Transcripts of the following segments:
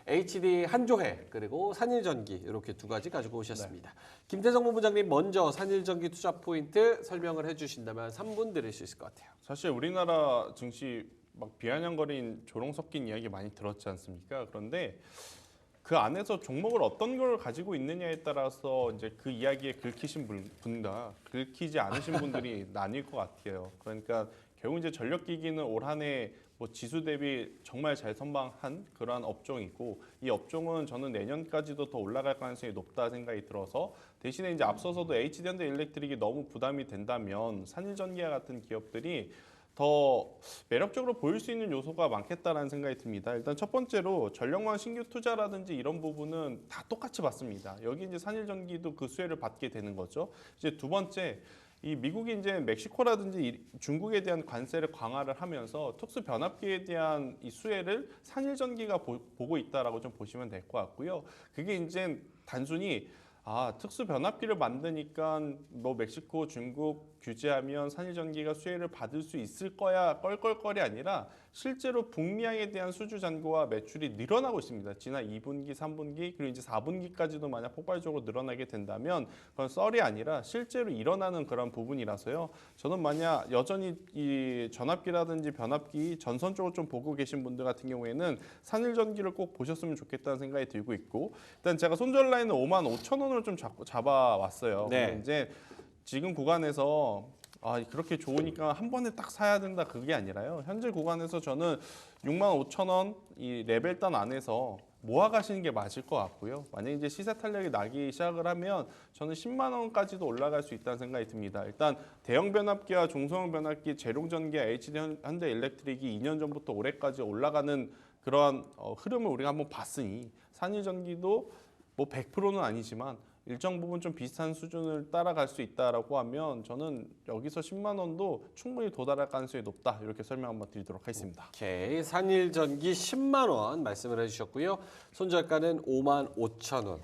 HD 한조해 그리고 산일전기 이렇게 두 가지 가지고 오셨습니다. 김태성 본부장님 먼저 산일전기 투자 포인트 설명을 해주신다면 3분 드릴 수 있을 것 같아요. 사실 우리나라 증시 막 비아냥거린 조롱 섞인 이야기 많이 들었지 않습니까? 그런데 그 안에서 종목을 어떤 걸 가지고 있느냐에 따라서 이제 그 이야기에 긁히신 분과 긁히지 않으신 분들이 나뉠 것 같아요. 그러니까 결국 이제 전력기기는 올 한 해 뭐 지수 대비 정말 잘 선방한 그러한 업종이고 이 업종은 저는 내년까지도 더 올라갈 가능성이 높다 생각이 들어서 대신에 이제 앞서서도 HD현대일렉트릭이 너무 부담이 된다면 산일전기와 같은 기업들이 더 매력적으로 보일 수 있는 요소가 많겠다라는 생각이 듭니다. 일단 첫 번째로 전력망 신규 투자라든지 이런 부분은 다 똑같이 받습니다. 여기 이제 산일전기도 그 수혜를 받게 되는 거죠. 이제 두 번째, 이 미국이 이제 멕시코라든지 중국에 대한 관세를 강화를 하면서 특수 변압기에 대한 이 수혜를 산일전기가 보고 있다라고 좀 보시면 될 것 같고요. 그게 이제 단순히 특수 변압기를 만드니까 뭐 멕시코, 중국 규제하면 산일전기가 수혜를 받을 수 있을 거야 껄껄거리 아니라 실제로 북미항에 대한 수주 잔고와 매출이 늘어나고 있습니다. 지난 2분기, 3분기 그리고 이제 4분기까지도 만약 폭발적으로 늘어나게 된다면 그건 썰이 아니라 실제로 일어나는 그런 부분이라서요. 저는 만약 여전히 이 전압기라든지 변압기 전선 쪽을 좀 보고 계신 분들 같은 경우에는 산일전기를 꼭 보셨으면 좋겠다는 생각이 들고 있고 일단 제가 손절 라인은 55,000원으로 좀 잡아왔어요. 네. 근데 이제 지금 구간에서 그렇게 좋으니까 한 번에 딱 사야 된다 그게 아니라요. 현재 구간에서 저는 65,000원 이 레벨단 안에서 모아 가시는 게 맞을 것 같고요. 만약에 이제 시세 탄력이 나기 시작을 하면 저는 10만 원까지도 올라갈 수 있다는 생각이 듭니다. 일단 대형 변압기와 중소형 변압기, 재룡전기와 HD현대일렉트릭이 2년 전부터 올해까지 올라가는 그러한 흐름을 우리가 한번 봤으니 산일전기도 뭐 100%는 아니지만 일정 부분 좀 비슷한 수준을 따라갈 수 있다라고 하면 저는 여기서 10만 원도 충분히 도달할 가능성이 높다 이렇게 설명 한번 드리도록 하겠습니다. 오케이, 산일전기 10만 원 말씀을 해주셨고요. 손절가는 55,000원.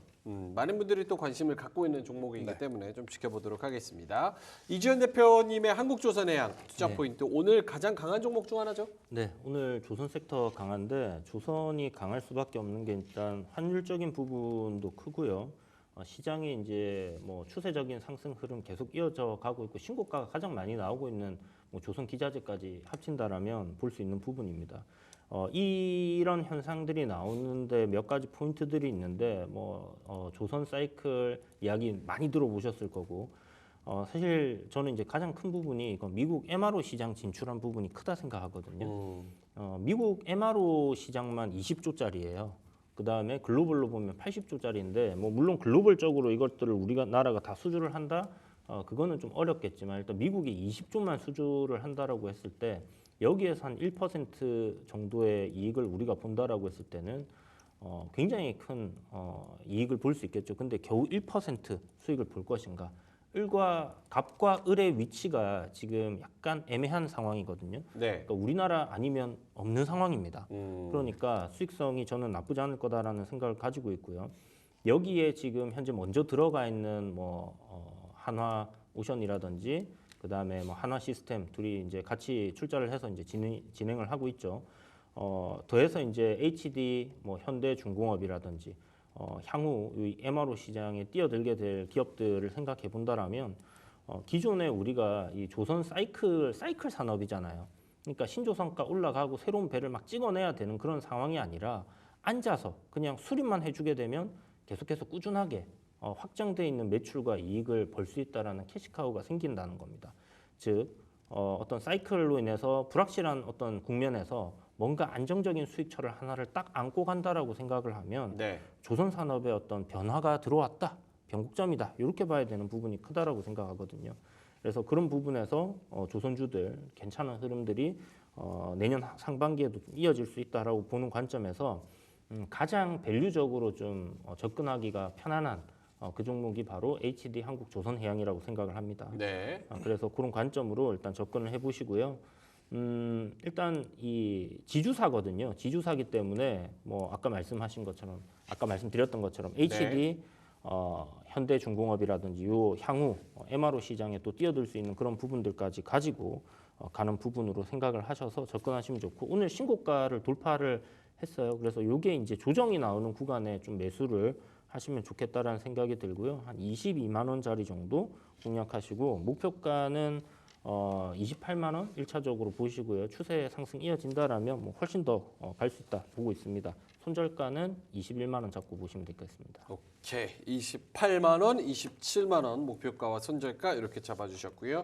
많은 분들이 또 관심을 갖고 있는 종목이기 때문에 좀 지켜보도록 하겠습니다. 이주연 대표님의 한국조선해양 투자 포인트 오늘 가장 강한 종목 중 하나죠? 네, 오늘 조선 섹터 강한데 조선이 강할 수밖에 없는 게 일단 환율적인 부분도 크고요. 시장이 이제 뭐 추세적인 상승 흐름 계속 이어져 가고 있고 신고가가 가장 많이 나오고 있는 뭐 조선 기자재까지 합친다라면 볼 수 있는 부분입니다. 이런 현상들이 나오는데 몇 가지 포인트들이 있는데 조선 사이클 이야기 많이 들어보셨을 거고 사실 저는 이제 가장 큰 부분이 이건 미국 MRO 시장 진출한 부분이 크다 생각하거든요. 미국 MRO 시장만 20조짜리예요. 그 다음에 글로벌로 보면 80조짜리인데 물론 글로벌적으로 이것들을 우리가 나라가 다 수주를 한다? 그거는 좀 어렵겠지만 일단 미국이 20조만 수주를 한다라고 했을 때 여기에서 한 1% 정도의 이익을 우리가 본다라고 했을 때는 굉장히 큰 이익을 볼 수 있겠죠. 근데 겨우 1% 수익을 볼 것인가? 갑과 을의 위치가 지금 약간 애매한 상황이거든요. 네. 그러니까 우리나라 아니면 없는 상황입니다. 그러니까 수익성이 저는 나쁘지 않을 거다라는 생각을 가지고 있고요. 여기에 지금 현재 먼저 들어가 있는 한화 오션이라든지 그다음에 한화 시스템 둘이 이제 같이 출자를 해서 이제 진행을 하고 있죠. 더해서 이제 HD 현대중공업이라든지 향후 이 MRO 시장에 뛰어들게 될 기업들을 생각해 본다라면 기존에 우리가 이 조선 사이클 산업이잖아요. 그러니까 신조선가 올라가고 새로운 배를 막 찍어내야 되는 그런 상황이 아니라 앉아서 그냥 수립만 해주게 되면 계속해서 꾸준하게 확정돼 있는 매출과 이익을 벌 수 있다라는 캐시카우가 생긴다는 겁니다. 즉 어떤 사이클로 인해서 불확실한 어떤 국면에서 뭔가 안정적인 수익처를 하나를 딱 안고 간다라고 생각을 하면 조선 산업의 어떤 변화가 들어왔다, 변곡점이다 이렇게 봐야 되는 부분이 크다라고 생각하거든요. 그래서 그런 부분에서 조선주들 괜찮은 흐름들이 내년 상반기에도 좀 이어질 수 있다라고 보는 관점에서 가장 밸류적으로 좀 접근하기가 편안한 그 종목이 바로 HD 한국조선해양이라고 생각을 합니다. 그래서 그런 관점으로 일단 접근을 해보시고요. 일단 이 지주사거든요. 지주사기 때문에 아까 말씀드렸던 것처럼 HD 현대중공업이라든지 요 향후 MRO 시장에 또 뛰어들 수 있는 그런 부분들까지 가지고 가는 부분으로 생각을 하셔서 접근하시면 좋고 오늘 신고가를 돌파를 했어요. 그래서 이게 이제 조정이 나오는 구간에 좀 매수를 하시면 좋겠다라는 생각이 들고요. 한 22만 원짜리 정도 공략하시고 목표가는 28만 원 1차적으로 보시고요. 추세 상승 이어진다라면 뭐 훨씬 더 갈 수 있다 보고 있습니다. 손절가는 21만 원 잡고 보시면 되겠습니다. 오케이. 28만 원, 27만 원 목표가와 손절가 이렇게 잡아주셨고요.